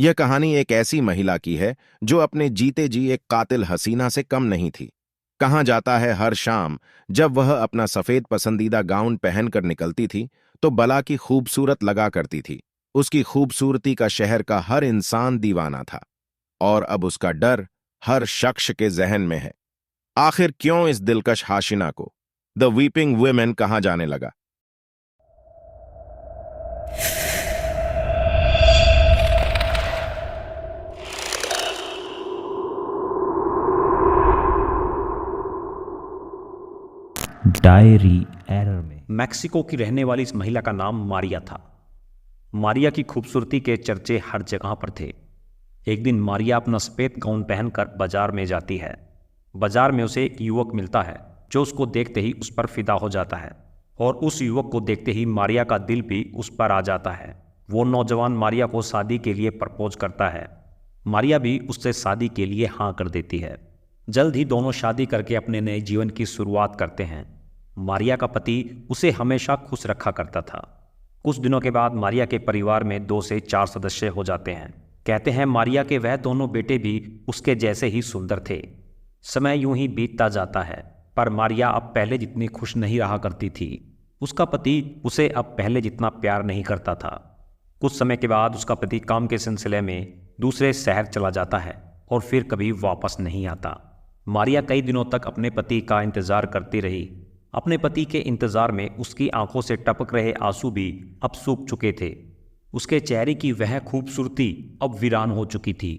यह कहानी एक ऐसी महिला की है जो अपने जीते जी एक कातिल हसीना से कम नहीं थी। कहा जाता है हर शाम जब वह अपना सफेद पसंदीदा गाउन पहनकर निकलती थी तो बला की खूबसूरत लगा करती थी। उसकी खूबसूरती का शहर का हर इंसान दीवाना था और अब उसका डर हर शख्स के जहन में है। आखिर क्यों इस दिलकश हाशिना को द वीपिंग वुमेन कहा जाने लगा? डायरी एरर में मैक्सिको की रहने वाली इस महिला का नाम मारिया था। मारिया की खूबसूरती के चर्चे हर जगह पर थे। एक दिन मारिया अपना सफ़ेद गाउन पहनकर बाजार में जाती है। बाजार में उसे एक युवक मिलता है जो उसको देखते ही उस पर फिदा हो जाता है और उस युवक को देखते ही मारिया का दिल भी उस पर आ जाता है। वो नौजवान मारिया को शादी के लिए प्रपोज करता है। मारिया भी उससे शादी के लिए हाँ कर देती है। जल्द ही दोनों शादी करके अपने नए जीवन की शुरुआत करते हैं। मारिया का पति उसे हमेशा खुश रखा करता था। कुछ दिनों के बाद मारिया के परिवार में 2 से 4 सदस्य हो जाते हैं। कहते हैं मारिया के वह दोनों बेटे भी उसके जैसे ही सुंदर थे। समय यूं ही बीतता जाता है पर मारिया अब पहले जितनी खुश नहीं रहा करती थी। उसका पति उसे अब पहले जितना प्यार नहीं करता था। कुछ समय के बाद उसका पति काम के सिलसिले में दूसरे शहर चला जाता है और फिर कभी वापस नहीं आता। मारिया कई दिनों तक अपने पति का इंतजार करती रही। अपने पति के इंतजार में उसकी आंखों से टपक रहे आंसू भी अब सूख चुके थे। उसके चेहरे की वह खूबसूरती अब वीरान हो चुकी थी।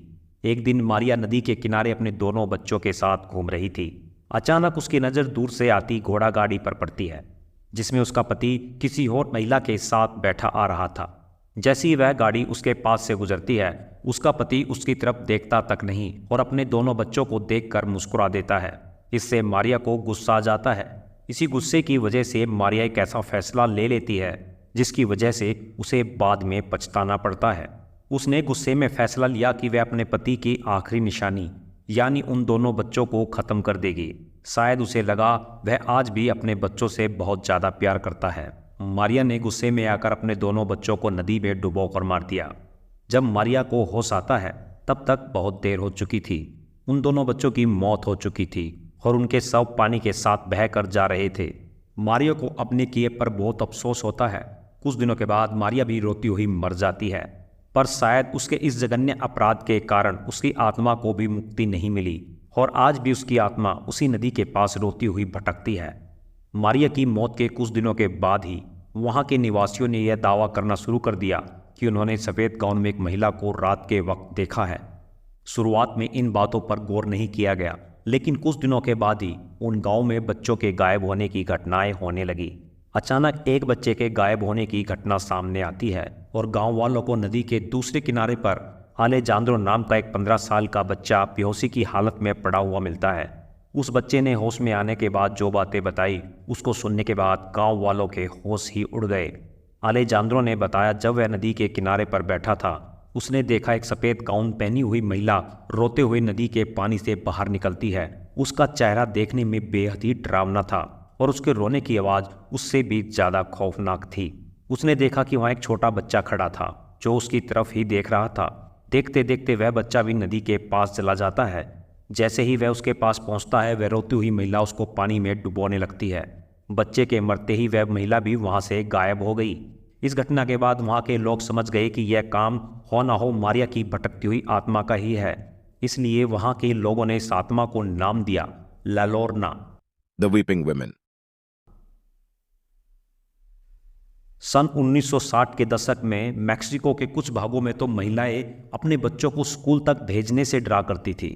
एक दिन मारिया नदी के किनारे अपने दोनों बच्चों के साथ घूम रही थी। अचानक उसकी नज़र दूर से आती घोड़ा गाड़ी पर पड़ती है जिसमें उसका पति किसी और महिला के साथ बैठा आ रहा था। जैसी ही वह गाड़ी उसके पास से गुजरती है उसका पति उसकी तरफ देखता तक नहीं और अपने दोनों बच्चों को देखकर मुस्कुरा देता है। इससे मारिया को गुस्सा आ जाता है। इसी गुस्से की वजह से मारिया एक ऐसा फैसला ले लेती है जिसकी वजह से उसे बाद में पछताना पड़ता है। उसने गुस्से में फैसला लिया कि वह अपने पति की आखिरी निशानी यानी उन दोनों बच्चों को ख़त्म कर देगी। शायद उसे लगा वह आज भी अपने बच्चों से बहुत ज़्यादा प्यार करता है। मारिया ने गुस्से में आकर अपने दोनों बच्चों को नदी में डुबो कर मार दिया। जब मारिया को होश आता है तब तक बहुत देर हो चुकी थी। उन दोनों बच्चों की मौत हो चुकी थी और उनके शव पानी के साथ बह कर जा रहे थे। मारिया को अपने किए पर बहुत अफसोस होता है। कुछ दिनों के बाद मारिया भी रोती हुई मर जाती है पर शायद उसके इस जघन्य अपराध के कारण उसकी आत्मा को भी मुक्ति नहीं मिली और आज भी उसकी आत्मा उसी नदी के पास रोती हुई भटकती है। मारिया की मौत के कुछ दिनों के बाद ही वहाँ के निवासियों ने यह दावा करना शुरू कर दिया कि उन्होंने सफ़ेद गाउन में एक महिला को रात के वक्त देखा है। शुरुआत में इन बातों पर गौर नहीं किया गया लेकिन कुछ दिनों के बाद ही उन गांव में बच्चों के गायब होने की घटनाएं होने लगी। अचानक एक बच्चे के गायब होने की घटना सामने आती है और गांव वालों को नदी के दूसरे किनारे पर अलेजांद्रो नाम का एक 15 साल का बच्चा बेहोशी की हालत में पड़ा हुआ मिलता है। उस बच्चे ने होश में आने के बाद जो बातें बताई उसको सुनने के बाद गाँव वालों के होश ही उड़ गए। अलेजांद्रो ने बताया जब वह नदी के किनारे पर बैठा था उसने देखा एक सफ़ेद गाउन पहनी हुई महिला रोते हुए नदी के पानी से बाहर निकलती है। उसका चेहरा देखने में बेहद ही डरावना था और उसके रोने की आवाज़ उससे भी ज़्यादा खौफनाक थी। उसने देखा कि वहाँ एक छोटा बच्चा खड़ा था जो उसकी तरफ ही देख रहा था। देखते देखते वह बच्चा भी नदी के पास चला जाता है। जैसे ही वह उसके पास पहुँचता है वह रोती हुई महिला उसको पानी में डुबोने लगती है। बच्चे के मरते ही वह महिला भी वहाँ से गायब हो गई। इस घटना के बाद वहाँ के लोग समझ गए कि यह काम हो ना हो मारिया की भटकती हुई आत्मा का ही है। इसलिए वहाँ के लोगों ने इस आत्मा को नाम दिया ला लोरना, द वीपिंग वुमेन। सन 1960 के दशक में मैक्सिको के कुछ भागों में तो महिलाएं अपने बच्चों को स्कूल तक भेजने से डरा करती थी।